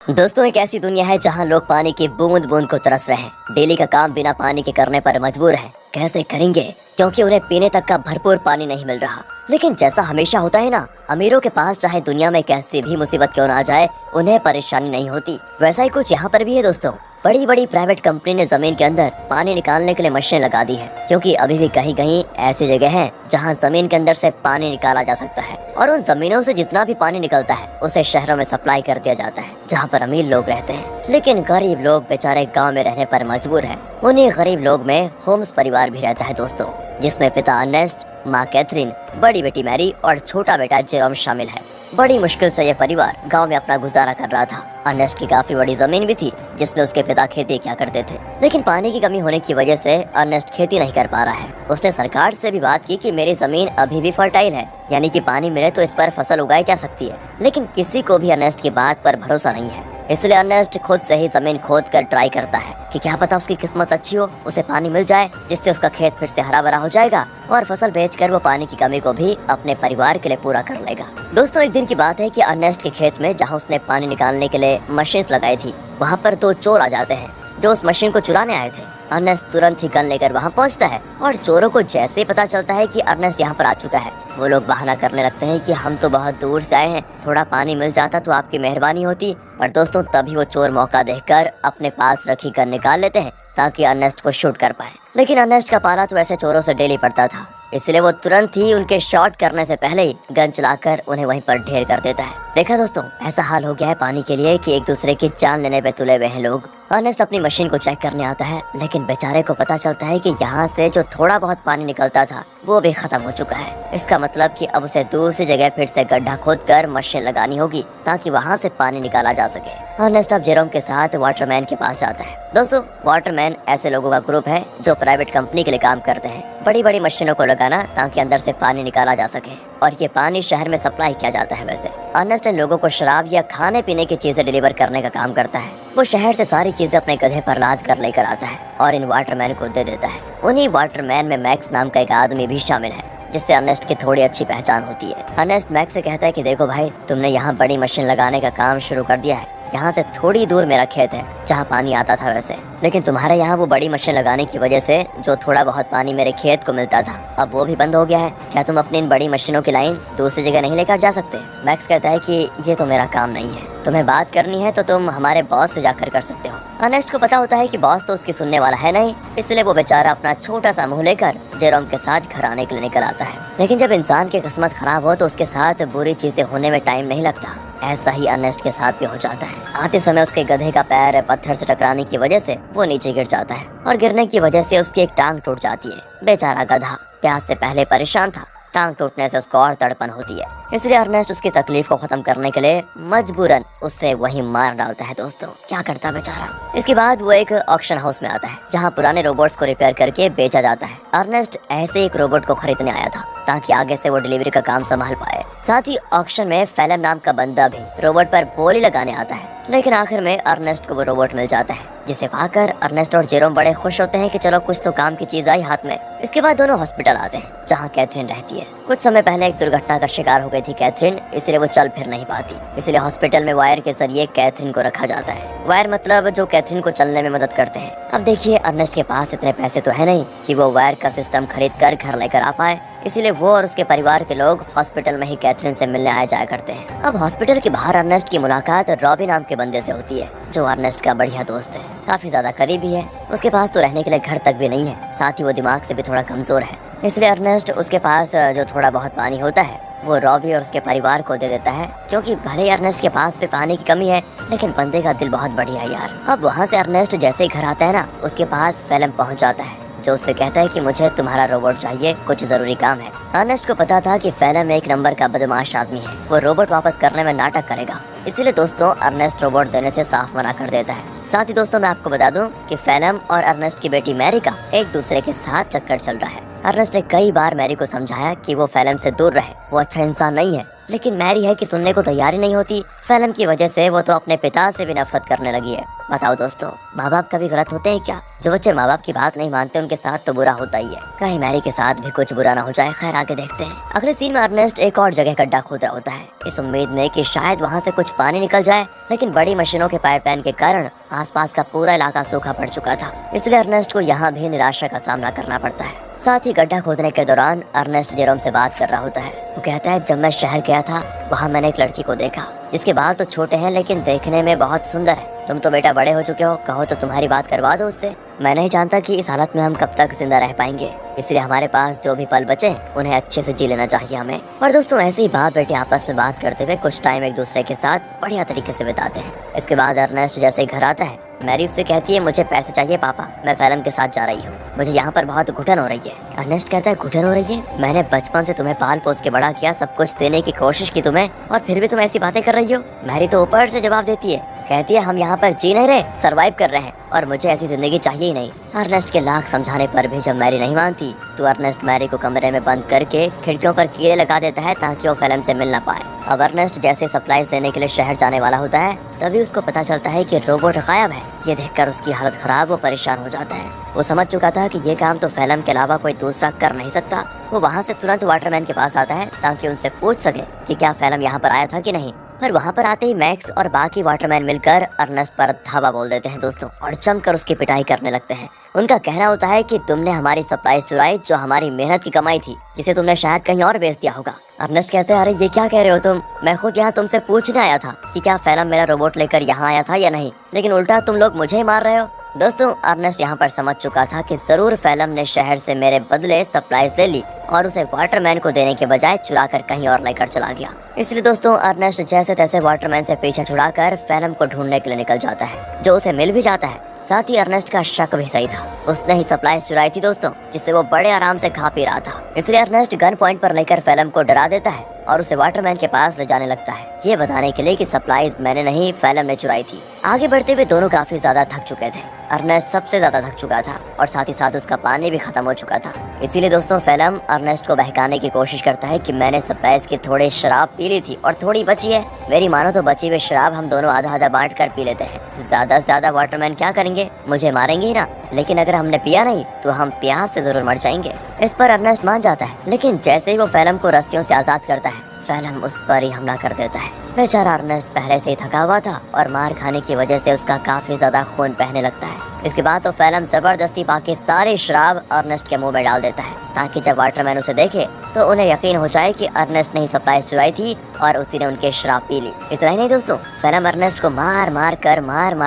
दोस्तों, एक ऐसी दुनिया है जहां लोग पानी की बूंद बूंद को तरस रहे हैं। डेली का काम बिना पानी के करने पर मजबूर हैं। कैसे करेंगे, क्योंकि उन्हें पीने तक का भरपूर पानी नहीं मिल रहा। लेकिन जैसा हमेशा होता है ना, अमीरों के पास चाहे दुनिया में कैसी भी मुसीबत क्यों ना आ जाए, उन्हें परेशानी नहीं होती। वैसा ही कुछ यहाँ पर भी है दोस्तों। बड़ी बड़ी प्राइवेट कंपनी ने जमीन के अंदर पानी निकालने के लिए मशीन लगा दी है, क्योंकि अभी भी कहीं कहीं ऐसी जगह है जहां जमीन के अंदर से पानी निकाला जा सकता है। और उन जमीनों से जितना भी पानी निकलता है उसे शहरों में सप्लाई कर दिया जाता है, जहां पर अमीर लोग रहते हैं। लेकिन गरीब लोग बेचारे गांव में रहने पर मजबूर हैं। उन्हीं गरीब लोग में होम्स परिवार भी रहता है दोस्तों, जिसमें पिता अर्नेस्ट, माँ कैथरीन, बड़ी बेटी मैरी और छोटा बेटा जेरोम शामिल है। बड़ी मुश्किल से यह परिवार गांव में अपना गुजारा कर रहा था। अर्नेस्ट की काफी बड़ी जमीन भी थी, जिसमें उसके पिता खेती किया करते थे। लेकिन पानी की कमी होने की वजह से अर्नेस्ट खेती नहीं कर पा रहा है। उसने सरकार से भी बात की कि मेरी जमीन अभी भी फर्टाइल है, यानी कि पानी मिले तो इस पर फसल उगाई जा सकती है। लेकिन किसी को भी अर्नेस्ट की बात पर भरोसा नहीं है। इसलिए अर्नेस्ट खुद से ही जमीन खोद कर ट्राई करता है कि क्या पता उसकी किस्मत अच्छी हो, उसे पानी मिल जाए, जिससे उसका खेत फिर से हरा भरा हो जाएगा और फसल बेचकर वो पानी की कमी को भी अपने परिवार के लिए पूरा कर लेगा। दोस्तों, एक दिन की बात है कि अर्नेस्ट के खेत में जहाँ उसने पानी निकालने के लिए मशीन लगाई थी, वहाँ पर 2 चोर आ जाते हैं जो उस मशीन को चुराने आए थे। अर्नेस्ट तुरंत ही गन लेकर वहाँ पहुँचता है और चोरों को जैसे ही पता चलता है कि अर्नेस्ट यहाँ पर आ चुका है, वो लोग बहाना करने लगते हैं कि हम तो बहुत दूर से आए हैं, थोड़ा पानी मिल जाता तो आपकी मेहरबानी होती। पर दोस्तों, तभी वो चोर मौका देखकर अपने पास रखी गन निकाल लेते हैं ताकि अर्नेस्ट को शूट कर पाए। लेकिन अर्नेस्ट का पाला तो ऐसे चोरों से डेली पड़ता था, इसलिए वो तुरंत ही उनके शॉट करने से पहले ही गन चलाकर उन्हें वहीं पर ढेर कर देता है। देखा दोस्तों, ऐसा हाल हो गया है पानी के लिए कि एक दूसरे की जान लेने पे तुले हुए हैं लोग। अर्नेस्ट अपनी मशीन को चेक करने आता है, लेकिन बेचारे को पता चलता है कि यहाँ से जो थोड़ा बहुत पानी निकलता था वो भी खत्म हो चुका है। इसका मतलब कि अब उसे दूसरी जगह फिर से गड्ढा खोदकर मशीन लगानी होगी ताकि वहाँ से पानी निकाला जा सके। अर्नेस्ट अब जेरोम के साथ वाटरमैन के पास जाता है। दोस्तों, वाटरमैन ऐसे लोगों का ग्रुप है जो प्राइवेट कंपनी के लिए काम करते हैं, बड़ी बड़ी मशीनों को लगाना ताकि अंदर से पानी निकाला जा सके, और ये पानी शहर में सप्लाई किया जाता है। वैसे अर्नेस्ट इन लोगों को शराब या खाने पीने की चीजें डिलीवर करने का काम करता है। वो शहर से सारी चीजें अपने गधे पर लाद कर लेकर आता है और इन वाटरमैन को दे देता है। उन्हीं वाटरमैन में मैक्स नाम का एक आदमी भी शामिल है, जिससे अर्नेस्ट की थोड़ी अच्छी पहचान होती है। अर्नेस्ट मैक्स से कहता है कि देखो भाई, तुमने यहाँ बड़ी मशीन लगाने का काम शुरू कर दिया है। यहाँ से थोड़ी दूर मेरा खेत है जहाँ पानी आता था वैसे, लेकिन तुम्हारे यहाँ वो बड़ी मशीन लगाने की वजह से जो थोड़ा बहुत पानी मेरे खेत को मिलता था, अब वो भी बंद हो गया है। क्या तुम अपनी इन बड़ी मशीनों की लाइन दूसरी जगह नहीं लेकर जा सकते? मैक्स कहता है कि ये तो मेरा काम नहीं है, तुम्हें बात करनी है तो तुम हमारे बॉस से जाकर कर सकते हो। अर्नेस्ट को पता होता है कि बॉस तो उसकी सुनने वाला है नहीं, इसलिए वो बेचारा अपना छोटा सा मुंह लेकर जेरोम के साथ घर आने के लिए निकल आता है। लेकिन जब इंसान की किस्मत खराब हो तो उसके साथ बुरी चीजें होने में टाइम नहीं लगता। ऐसा ही अर्नेस्ट के साथ भी हो जाता है। आते समय उसके गधे का पैर पत्थर से टकराने की वजह से वो नीचे गिर जाता है और गिरने की वजह से उसकी एक टांग टूट जाती है। बेचारा गधा प्यास से पहले परेशान था, टांग टूटने से उसको और तड़पन होती है, इसलिए अर्नेस्ट उसकी तकलीफ को खत्म करने के लिए मजबूरन उससे वही मार डालता है। दोस्तों, क्या करता बेचारा। इसके बाद वो एक ऑक्शन हाउस में आता है जहाँ पुराने रोबोट्स को रिपेयर करके बेचा जाता है। अर्नेस्ट ऐसे एक रोबोट को खरीदने आया था ताकि आगे से वो डिलीवरी का काम संभाल पाए। साथ ही ऑक्शन में फेलन नाम का बंदा भी रोबोट पर बोली लगाने आता है, लेकिन आखिर में अर्नेस्ट को वो रोबोट मिल जाता है, जिसे पाकर अर्नेस्ट और जेरोम बड़े खुश होते हैं कि चलो कुछ तो काम की चीज आई हाथ में। इसके बाद दोनों हॉस्पिटल आते हैं जहाँ कैथरीन रहती है। कुछ समय पहले एक दुर्घटना का शिकार हो गई थी कैथरीन, इसलिए वो चल फिर नहीं पाती, इसलिए हॉस्पिटल में वायर के जरिए कैथरीन को रखा जाता है। वायर मतलब जो कैथरीन को चलने में मदद करते हैं। अब देखिए, अर्नेस्ट के पास इतने पैसे तो है नहीं कि वो वायर का सिस्टम खरीद कर घर लेकर आ पाए, इसीलिए वो और उसके परिवार के लोग हॉस्पिटल में ही कैथरीन से मिलने आया जाया करते हैं। अब हॉस्पिटल के बाहर अर्नेस्ट की मुलाकात रॉबी नाम के बंदे से होती है, जो अर्नेस्ट का बढ़िया दोस्त है, काफी ज्यादा करीबी है। उसके पास तो रहने के लिए घर तक भी नहीं है, साथ ही वो दिमाग से भी थोड़ा कमजोर है, इसलिए अर्नेस्ट उसके पास जो थोड़ा बहुत पानी होता है वो रॉबी और उसके परिवार को दे देता है, क्योंकि भले अर्नेस्ट के पास भी पानी की कमी है, लेकिन बंदे का दिल बहुत बढ़िया है यार। अब वहाँ से अर्नेस्ट जैसे ही घर आता है ना, उसके पास फेलन पहुँच जाता है, जो उससे कहता है कि मुझे तुम्हारा रोबोट चाहिए, कुछ जरूरी काम है। अर्नेस्ट को पता था कि फेलन एक नंबर का बदमाश आदमी है, वो रोबोट वापस करने में नाटक करेगा, इसीलिए दोस्तों अर्नेस्ट रोबोट देने से साफ मना कर देता है। साथ ही दोस्तों, मैं आपको बता दूं कि फेलन और अर्नेस्ट की बेटी मैरी का एक दूसरे के साथ चक्कर चल रहा है। अर्नेस्ट ने कई बार मैरी को समझाया कि वो फेलन से दूर रहे, वो अच्छा इंसान नहीं है, लेकिन मैरी है कि सुनने को तैयार ही नहीं होती। फिल्म की वजह से वो तो अपने पिता से भी नफरत करने लगी है। बताओ दोस्तों, माँ बाप कभी गलत होते हैं क्या? जो बच्चे माँ बाप की बात नहीं मानते उनके साथ तो बुरा होता ही है। कहीं मैरी के साथ भी कुछ बुरा ना हो जाए। खैर आगे देखते हैं। अगले सीन में अर्नेस्ट एक और जगह गड्ढा खोद रहा होता है, इस उम्मीद में कि शायद वहाँ से कुछ पानी निकल जाए, लेकिन बड़ी मशीनों के पाइपलाइन के कारण आसपास का पूरा इलाका सूखा पड़ चुका था। इसलिए अर्नेस्ट को यहाँ भी निराशा का सामना करना पड़ता है। साथ ही गड्ढा खोदने के दौरान अर्नेस्ट जेरोम से बात कर रहा होता है। वो कहता है, जब मैं शहर गया था वहाँ मैंने एक लड़की को देखा जिसके बाल तो छोटे हैं लेकिन देखने में बहुत सुंदर है। तुम तो बेटा बड़े हो चुके हो, कहो तो तुम्हारी बात करवा दो उससे। मैं नहीं जानता कि इस हालत में हम कब तक जिंदा रह पाएंगे, इसलिए हमारे पास जो भी पल बचे उन्हें अच्छे से जी लेना चाहिए हमें। और दोस्तों ऐसे ही बाप बेटे आपस में बात करते हुए कुछ टाइम एक दूसरे के साथ बढ़िया तरीके से बिताते हैं। इसके बाद अर्नेस्ट जैसे ही घर आता है, मैरी उससे कहती है, मुझे पैसे चाहिए पापा, मैं फिल्म के साथ जा रही हूँ, मुझे यहाँ पर बहुत घुटन हो रही है। अर्नेस्ट कहता है, घुटन हो रही है? मैंने बचपन से तुम्हें पाल पोस के बड़ा किया, सब कुछ देने की कोशिश की तुम्हें, और फिर भी तुम ऐसी बातें कर रही हो। मैरी तो ऊपर से जवाब देती है, कहती है, हम यहाँ पर जी नहीं रहे, सरवाइव कर रहे हैं और मुझे ऐसी जिंदगी चाहिए ही नहीं। अर्नेस्ट के लाख समझाने पर भी जब मैरी नहीं मानती तो अर्नेस्ट मैरी को कमरे में बंद करके खिड़कियों पर कीड़े लगा देता है ताकि वो फिल्म से मिल ना पाए। अब अर्नेस्ट जैसे सप्लाईज लेने के लिए शहर जाने वाला होता है, तभी उसको पता चलता है कि रोबोट गायब है। ये देखकर उसकी हालत खराब, वो परेशान हो जाता है। वो समझ चुका था कि ये काम तो फिल्म के अलावा कोई दूसरा कर नहीं सकता। वो वहाँ से तुरंत वाटरमैन के पास आता है ताकि उनसे पूछ सके कि क्या फिल्म यहाँ पर आया था कि नहीं। पर वहाँ पर आते ही मैक्स और बाकी वाटरमैन मिलकर अर्नेस्ट पर धावा बोल देते हैं दोस्तों, और जमकर उसकी पिटाई करने लगते हैं। उनका कहना होता है कि तुमने हमारी सप्लाईज चुराई जो हमारी मेहनत की कमाई थी, जिसे तुमने शायद कहीं और बेच दिया होगा। अर्नेस्ट कहते हैं, अरे ये क्या कह रहे हो तुम? मैं खुद यहाँ तुमसे पूछने आया था कि क्या फिल्म मेरा रोबोट लेकर यहाँ आया था या नहीं, लेकिन उल्टा तुम लोग मुझे ही मार रहे हो। दोस्तों अर्नेस्ट यहाँ पर समझ चुका था कि जरूर फिल्म ने शहर से मेरे बदले सप्लाईज ले ली और उसे वाटरमैन को देने के बजाय चुरा कर कहीं और लेकर चला गया। इसलिए दोस्तों अर्नेस्ट जैसे तैसे वाटरमैन से पीछा छुड़ाकर फिल्म को ढूंढने के लिए निकल जाता है, जो उसे मिल भी जाता है। साथ ही अर्नेस्ट का शक भी सही था, उसने ही सप्लाईज चुराई थी दोस्तों, जिससे वो बड़े आराम से खा पी रहा था। इसलिए अर्नेस्ट गन पॉइंट पर लेकर फिल्म को डरा देता है और उसे वाटरमैन के पास ले जाने लगता है, ये बताने के लिए कि सप्लाईज मैंने नहीं फिल्म ने चुराई थी। आगे बढ़ते हुए दोनों काफी ज्यादा थक चुके थे। अर्नेस्ट सबसे ज्यादा थक चुका था और साथ ही साथ उसका पानी भी खत्म हो चुका था। इसीलिए दोस्तों फिल्म अर्नेस्ट को बहकाने की कोशिश करता है कि मैंने सप्लाईज की थोड़ी शराब पी ली थी और थोड़ी बची है, मेरी मानो तो बची हुई शराब हम दोनों आधा आधा बांट कर पी लेते हैं। ज्यादा से ज्यादा वाटरमैन क्या करेंगे, मुझे मारेंगे ही ना, लेकिन अगर हमने पिया नहीं तो हम प्यास से जरूर मर जाएंगे। इस पर अर्नेस्ट मान जाता है, लेकिन जैसे ही वो फिल्म को रस्सियों से आजाद करता है, फिल्म उस पर ही हमला कर देता है। बेचारा अर्नेस्ट पहले से ही थका हुआ था और मार खाने की वजह से उसका काफी ज्यादा खून बहने लगता है। इसके बाद तो फिल्म जबरदस्ती पाके सारी शराब अर्नेस्ट के मुंह में डाल देता है ताकि जब वाटरमैन उसे देखे तो उन्हें यकीन हो जाए कि अर्नेस्ट ने ही सप्लाईज चुराई थी और उसी ने उनकी शराब पी ली। इतना ही नहीं दोस्तों, फिल्म अर्नेस्ट को मार मार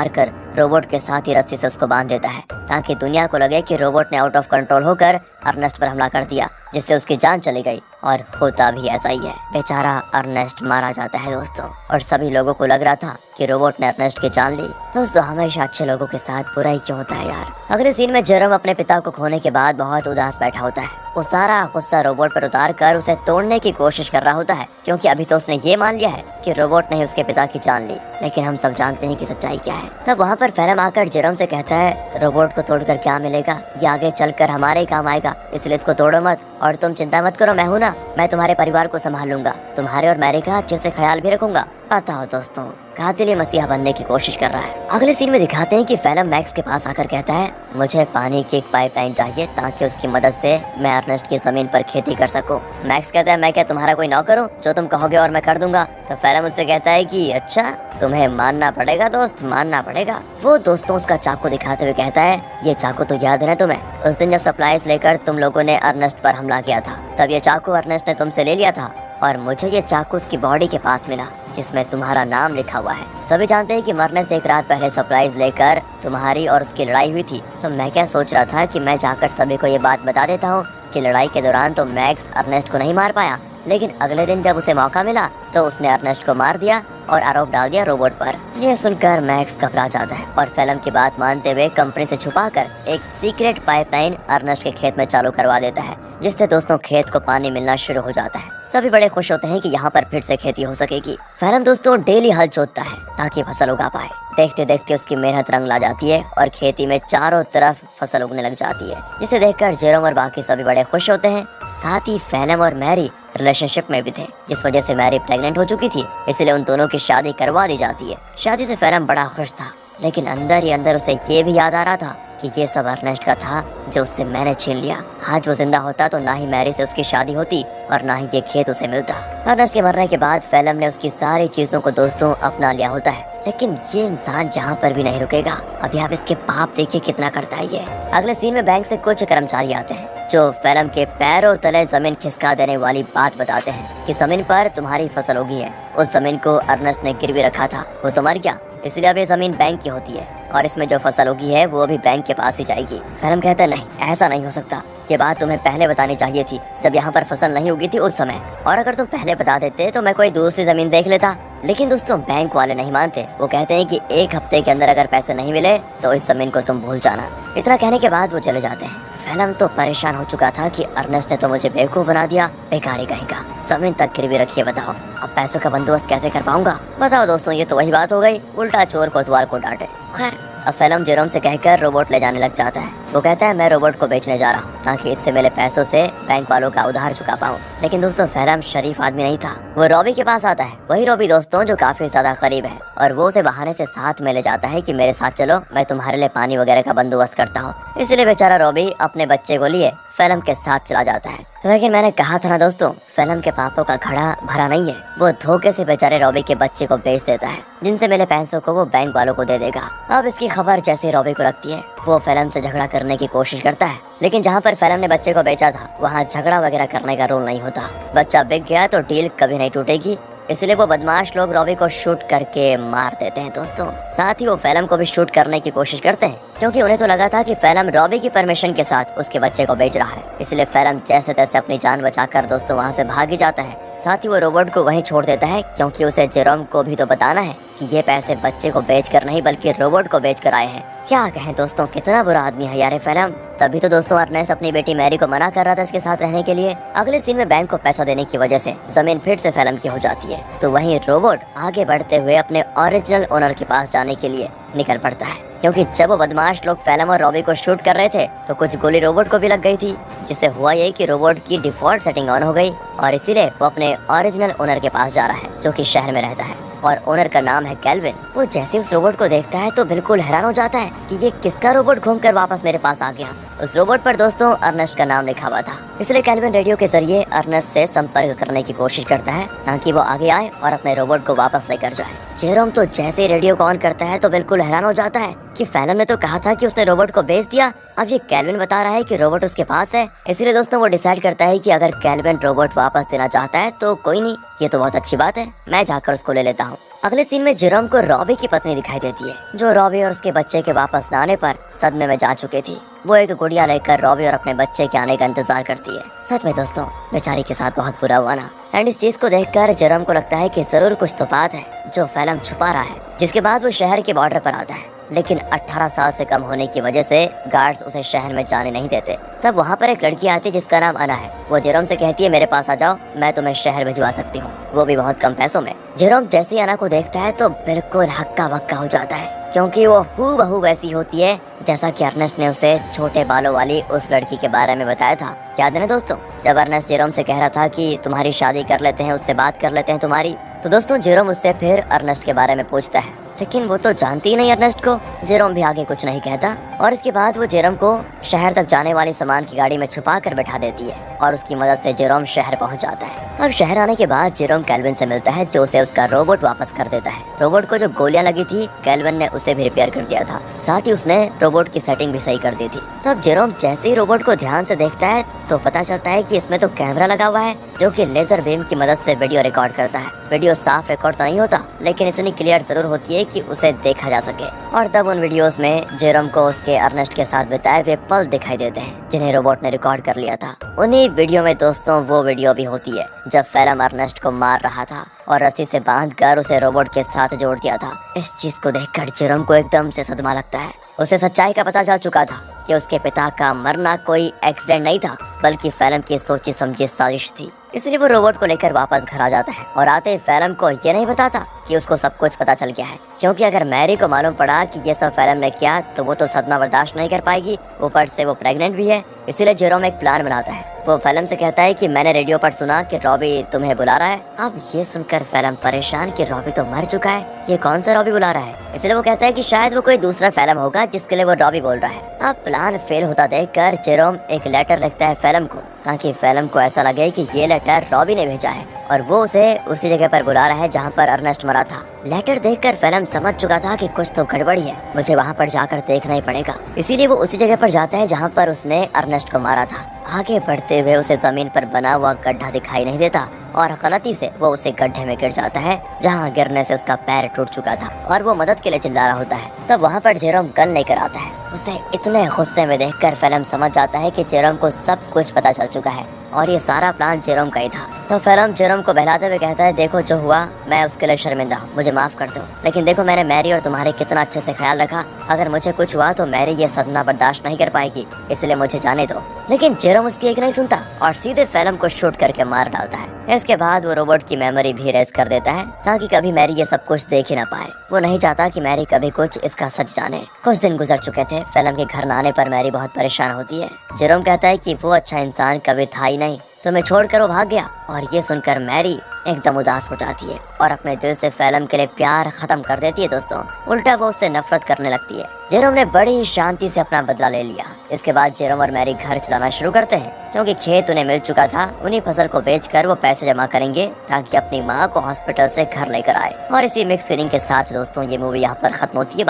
कर रोबोट के साथ ही रस्सी से उसको बांध देता है ताकि दुनिया को लगे कि रोबोट ने आउट ऑफ कंट्रोल होकर अर्नेस्ट पर हमला कर दिया, जिससे उसकी जान चली गई। और होता भी ऐसा ही है, बेचारा अर्नेस्ट मारा जाता है दोस्तों। और सभी लोगों को लग रहा था कि रोबोट ने अर्नेस्ट की जान ली। दोस्तों हमेशा अच्छे लोगों के साथ बुरा ही क्यों होता है यार। अगले सीन में जेरोम अपने पिता को खोने के बाद बहुत उदास बैठा होता है। वो सारा गुस्सा रोबोट पर उतार कर उसे तोड़ने की कोशिश कर रहा होता है, क्योंकि अभी तो उसने ये मान लिया है कि रोबोट ने ही उसके पिता की जान ली। लेकिन हम सब जानते हैं कि सच्चाई क्या है। तब वहाँ पर फिल्म आकर जेरोम से कहता है, रोबोट को तोड़कर क्या मिलेगा, ये आगे चलकर हमारे ही काम आएगा, इसलिए इसको तोड़ो मत और तुम चिंता मत करो, मैं हूँ ना, मैं तुम्हारे परिवार को संभाल लूंगा, तुम्हारे और मैरी का अच्छे से ख्याल भी रखूंगा। पता हो दोस्तों, कातिल मसीहा बनने की कोशिश कर रहा है। अगले सीन में दिखाते हैं कि फिल्म मैक्स के पास आकर कहता है, मुझे पानी की एक पाइपलाइन चाहिए ताकि उसकी मदद से मैं अर्नेस्ट की जमीन पर खेती कर सकूं। मैक्स कहता है, मैं क्या तुम्हारा कोई नौकर हूँ जो तुम कहोगे और मैं कर दूंगा। तो फिल्म उससे कहता है कि अच्छा, तुम्हें मानना पड़ेगा दोस्त, मानना पड़ेगा। वो दोस्तों उसका चाकू दिखाते हुए कहता है, ये चाकू तो याद है ना तुम्हें, उस दिन जब सप्लाईज लेकर तुम लोगों ने अर्नेस्ट पर हमला किया था, तब ये चाकू अर्नेस्ट ने तुमसे ले लिया था और मुझे ये चाकू उसकी बॉडी के पास मिला जिसमें तुम्हारा नाम लिखा हुआ है। सभी जानते हैं कि मरने से एक रात पहले सप्लाईज लेकर तुम्हारी और उसकी लड़ाई हुई थी। तो मैं क्या सोच रहा था कि मैं जाकर सभी को ये बात बता देता हूँ कि लड़ाई के दौरान तो मैक्स अर्नेस्ट को नहीं मार पाया, लेकिन अगले दिन जब उसे मौका मिला तो उसने अर्नेस्ट को मार दिया और आरोप डाल दिया रोबोट पर। ये सुनकर मैक्स घबरा जाता है और फिल्म की बात मानते हुए कंपनी से छुपाकर एक सीक्रेट पाइपलाइन अर्नेस्ट के खेत में चालू करवा देता है, जिससे दोस्तों खेत को पानी मिलना शुरू हो जाता है। सभी बड़े खुश होते हैं कि यहाँ पर फिर से खेती हो सकेगी। फिल्म दोस्तों डेली हल जोतता है ताकि फसल उगा पाए। देखते देखते उसकी मेहनत रंग ला जाती है और खेती में चारों तरफ फसल उगने लग जाती है, जिसे देखकर जेरोम और बाकी सभी बड़े खुश होते हैं। साथ ही फैलम और मैरी रिलेशनशिप में भी थे, जिस वजह से मैरी प्रेग्नेंट हो चुकी थी, इसलिए उन दोनों की शादी करवा दी जाती है। शादी से फैलम बड़ा खुश था, लेकिन अंदर ही अंदर उसे ये भी याद आ रहा था कि ये सब अर्नेस्ट का था जो उससे मैंने छीन लिया। आज वो जिंदा होता तो ना ही मैरी से उसकी शादी होती और ना ही ये खेत उसे मिलता। अर्नेस्ट के मरने के बाद फैलम ने उसकी सारी चीजों को दोस्तों अपना लिया होता है, लेकिन ये इंसान यहाँ पर भी नहीं रुकेगा। अभी आप इसके पाप देखिए कितना करता है ये। अगले सीन में बैंक से कुछ कर्मचारी आते हैं जो फैलम के पैरों तले जमीन खिसका देने वाली बात बताते हैं कि जमीन पर तुम्हारी फसल उगी है। उस जमीन को अर्नेस्ट ने गिरवी रखा था, वो तो मर गया, इसलिए अब ये जमीन बैंक की होती है और इसमें जो फसल उगी है वो अभी बैंक के पास ही जाएगी। फैलम कहता है नहीं, ऐसा नहीं हो सकता, ये बात तुम्हें पहले बतानी चाहिए थी जब यहाँ पर फसल नहीं उगी थी उस समय, और अगर तुम पहले बता देते तो मैं कोई दूसरी जमीन देख लेता। लेकिन दोस्तों बैंक वाले नहीं मानते, वो कहते हैं कि 1 हफ्ते के अंदर अगर पैसे नहीं मिले तो इस जमीन को तुम भूल जाना। इतना कहने के बाद वो चले जाते हैं। फैलम तो परेशान हो चुका था कि अर्नेस्ट ने तो मुझे बेवकूफ बना दिया, बेकारी कहेगा, जमीन तक गिरवी रखिए, बताओ अब पैसों का बंदोबस्त कैसे कर पाऊंगा। बताओ दोस्तों, ये तो वही बात हो गई, उल्टा चोर कोतवाल को डांटे। खैर अब फैलम जेरोम से कहकर रोबोट ले जाने लग जाता है। वो कहता है मैं रोबोट को बेचने जा रहा हूँ ताकि इससे मिले पैसों से बैंक वालों का उधार चुका पाऊँ। लेकिन दोस्तों फैलम शरीफ आदमी नहीं था, वो रॉबी के पास आता है, वही रॉबी दोस्तों जो काफी ज्यादा करीब है, और वो उसे बहाने से साथ में ले जाता है कि मेरे साथ चलो, मैं तुम्हारे लिए पानी वगैरह का बंदोबस्त करता हूँ। इसलिए बेचारा रॉबी अपने बच्चे को लिए फैलम के साथ चला जाता है। लेकिन मैंने कहा था ना दोस्तों, फैलम के पापों का घड़ा भरा नहीं है। वो धोखे से बेचारे रॉबी के बच्चे को बेच देता है, जिनसे मिले पैसों को वो बैंक वालों को दे देगा। अब इसकी खबर जैसे रॉबी को लगती है, वो फैलम से झगड़ा करने की कोशिश करता है, लेकिन जहाँ पर फैलम ने बच्चे को बेचा था वहाँ झगड़ा वगैरह करने का रूल नहीं होता। बच्चा बिक गया तो डील कभी नहीं टूटेगी, इसलिए वो बदमाश लोग रॉबी को शूट करके मार देते हैं दोस्तों। साथ ही वो फैलम को भी शूट करने की कोशिश करते हैं, क्योंकि उन्हें तो लगा था कि फैलम रॉबी की परमिशन के साथ उसके बच्चे को बेच रहा है। इसलिए फैलम जैसे तैसे अपनी जान बचाकर दोस्तों वहाँ से भाग ही जाता है। साथ ही वो रोबोट को वहीं छोड़ देता है, क्योंकि उसे जेरोम को भी तो बताना है कि ये पैसे बच्चे को बेचकर नहीं बल्कि रोबोट को बेचकर आए हैं। क्या कहें दोस्तों, कितना बुरा आदमी है यार फैलम। तभी तो दोस्तों अर्नेस्ट अपनी बेटी मैरी को मना कर रहा था इसके साथ रहने के लिए। अगले सीन में बैंक को पैसा देने की वजह से जमीन फिर से फैलम की हो जाती है, तो वहीं रोबोट आगे बढ़ते हुए अपने ओरिजिनल ओनर के पास जाने के लिए निकल पड़ता है, क्योंकि जब वो बदमाश लोग फैलम और रॉबी को शूट कर रहे थे तो कुछ गोली रोबोट को भी लग गई थी, जिससे हुआ यही कि रोबोट की डिफॉल्ट सेटिंग ऑन हो गई और इसीलिए वो अपने ओरिजिनल ओनर के पास जा रहा है जो कि शहर में रहता है और ओनर का नाम है कैल्विन। वो जैसे उस रोबोट को देखता है तो बिल्कुल हैरान हो जाता है कि ये किसका रोबोट घूमकर वापस मेरे पास आ गया। उस रोबोट पर दोस्तों अर्नेस्ट का नाम लिखा हुआ था, इसलिए कैल्विन रेडियो के जरिए अर्नेस्ट से संपर्क करने की कोशिश करता है ताकि वो आगे आए और अपने रोबोट को वापस लेकर जाए। जेरोम तो जैसे ही रेडियो को ऑन करता है तो बिल्कुल हैरान हो जाता है कि फैलम ने तो कहा था कि उसने रोबोट को बेच दिया, अब ये कैल्विन बता रहा है कि रोबोट उसके पास है। इसलिए दोस्तों वो डिसाइड करता है कि अगर कैल्विन रोबोट वापस देना चाहता है तो कोई नहीं, ये तो बहुत अच्छी बात है, मैं जाकर उसको ले लेता हूँ। अगले सीन में जेरोम को रॉबी की पत्नी दिखाई देती है, जो रॉबी और उसके बच्चे के वापस न आने पर सदमे में जा चुकी थी। वो एक गुड़िया लेकर रॉबी और अपने बच्चे के आने का इंतजार करती है। सच में दोस्तों बेचारी के साथ बहुत बुरा हुआ ना। एंड इस चीज को देखकर जेरोम को लगता है कि जरूर कुछ तो बात है जो फैलम छुपा रहा है। जिसके बाद वो शहर के बॉर्डर पर आता है, लेकिन 18 साल से कम होने की वजह से गार्ड्स उसे शहर में जाने नहीं देते। तब वहाँ पर एक लड़की आती है जिसका नाम अना है। वो जेरोम से कहती है मेरे पास आ जाओ, मैं तुम्हें शहर भिजवा सकती हूँ, वो भी बहुत कम पैसों में। जेरोम जैसे ही अना को देखता है तो बिल्कुल हक्का बक्का हो जाता है, क्योंकि वो हूबहू वैसी होती है जैसा कि अर्नेस्ट ने उसे छोटे बालों वाली उस लड़की के बारे में बताया था। याद है ना दोस्तों, जब अर्नेस्ट जेरोम से कह रहा था कि तुम्हारी शादी कर लेते हैं, उससे बात कर लेते हैं तुम्हारी, तो दोस्तों जेरोम उससे फिर अर्नेस्ट के बारे में पूछता है, लेकिन वो तो जानती ही नहीं अर्नेस्ट को। जेरोम भी आगे कुछ नहीं कहता और इसके बाद वो जेरोम को शहर तक जाने वाली सामान की गाड़ी में छुपा कर बैठा देती है और उसकी मदद से जेरोम शहर पहुंच जाता है। अब शहर आने के बाद जेरोम कैल्विन से मिलता है, जो उसे उसका रोबोट वापस कर देता है। रोबोट को जो गोलियां लगी थी कैल्विन ने उसे भी रिपेयर कर दिया था, साथ ही उसने रोबोट की सेटिंग भी सही कर दी थी। तब जेरोम जैसे ही रोबोट को ध्यान से देखता है तो पता चलता है कि इसमें तो कैमरा लगा हुआ है जो कि लेजर बीम की मदद से वीडियो रिकॉर्ड करता है। वीडियो साफ रिकॉर्ड तो नहीं होता, लेकिन इतनी क्लियर जरूर होती है कि उसे देखा जा सके। और तब उन वीडियोस में जेरोम को उसके अर्नेस्ट के साथ बिताए हुए पल दिखाई देते हैं जिन्हें रोबोट ने रिकॉर्ड कर लिया था। उन्हीं वीडियो में दोस्तों वो वीडियो भी होती है जब फैलम अर्नेस्ट को मार रहा था और रस्सी से बांधकर उसे रोबोट के साथ जोड़ दिया था। इस चीज को देखकर जेरोम को एकदम से सदमा लगता है। उसे सच्चाई का पता चल चुका था कि उसके पिता का मरना कोई एक्सीडेंट नहीं था, बल्कि फैलम की सोची समझी साजिश थी। इसलिए वो रोबोट को लेकर वापस घर आ जाता है और आते ही फैलम को ये नहीं बताता कि उसको सब कुछ पता चल गया है, क्योंकि अगर मैरी को मालूम पड़ा कि ये सब फैलम ने किया तो वो तो सदमा बर्दाश्त नहीं कर पाएगी। ऊपर से वो प्रेग्नेंट भी है, इसीलिए जेरोम एक प्लान बनाता है। वो फेलम से कहता है कि मैंने रेडियो पर सुना कि रॉबी तुम्हें बुला रहा है। अब ये सुनकर फेलम परेशान कि रॉबी तो मर चुका है, ये कौन सा रॉबी बुला रहा है। इसलिए वो कहता है कि शायद वो कोई दूसरा फेलम होगा जिसके लिए वो रॉबी बोल रहा है। अब प्लान फेल होता देखकर जेरोम एक लेटर लिखता है फेलम को, ताकि फेलम को ऐसा लगे कि ये लेटर रॉबी ने भेजा है और वो उसे उसी जगह पर बुला रहा है जहाँ पर अर्नेस्ट मरा था। लेटर देखकर फेलम समझ चुका था कि कुछ तो गड़बड़ी है, मुझे वहाँ पर जाकर देखना ही पड़ेगा। इसीलिए वो उसी जगह पर जाता है जहाँ पर उसने अर्नेस्ट को मारा था। आगे बढ़ते हुए उसे जमीन पर बना हुआ गड्ढा दिखाई नहीं देता और गलती से वो उसे गड्ढे में गिर जाता है, जहाँ गिरने से उसका पैर टूट चुका था और वो मदद के लिए चिल्ला रहा होता है। तब वहाँ पर जेरोम गन लेकर आता है। उसे इतने गुस्से में देखकर फेलम समझ जाता है कि जेरोम को सब कुछ पता चल चुका है और ये सारा प्लान जेरोम का ही था। तो फेलम जेरोम को बहलाते हुए कहता है, देखो जो हुआ मैं उसके लिए शर्मिंदा हूँ, मुझे माफ कर दो, लेकिन देखो मैंने मैरी और तुम्हारे कितना अच्छे से ख्याल रखा, अगर मुझे कुछ हुआ तो मैरी ये सदमा बर्दाश्त नहीं कर पाएगी, इसलिए मुझे जाने दो। लेकिन जेरोम उसकी एक नहीं सुनता और सीधे फेलम को शूट करके मार डालता है। इसके बाद वो रोबोट की मेमोरी भी रेस कर देता है ताकि कभी मैरी ये सब कुछ देख ही ना पाए। वो नहीं चाहता कि मैरी कभी कुछ इसका सच जाने। कुछ दिन गुजर चुके थे। फेलम के घर न आने पर मैरी बहुत परेशान होती है। जेरोम कहता है कि वो अच्छा इंसान कभी था ही नहीं, तुम्हें छोड़कर वो भाग गया। और ये सुनकर मैरी एकदम उदास हो जाती है और अपने दिल से फेलम के लिए प्यार खत्म कर देती है। दोस्तों उल्टा वो उससे नफरत करने लगती है। जेरोम ने बड़ी ही शांति से अपना बदला ले लिया। इसके बाद जेरोम और मैरी घर चलाना शुरू करते हैं, क्योंकि खेत उन्हें मिल चुका था। उन्हीं फसल को बेचकर वो पैसे जमा करेंगे ताकि अपनी माँ को हॉस्पिटल से घर लेकर आए। और इसी मिक्स फीलिंग के साथ दोस्तों ये मूवी यहाँ पर खत्म होती है।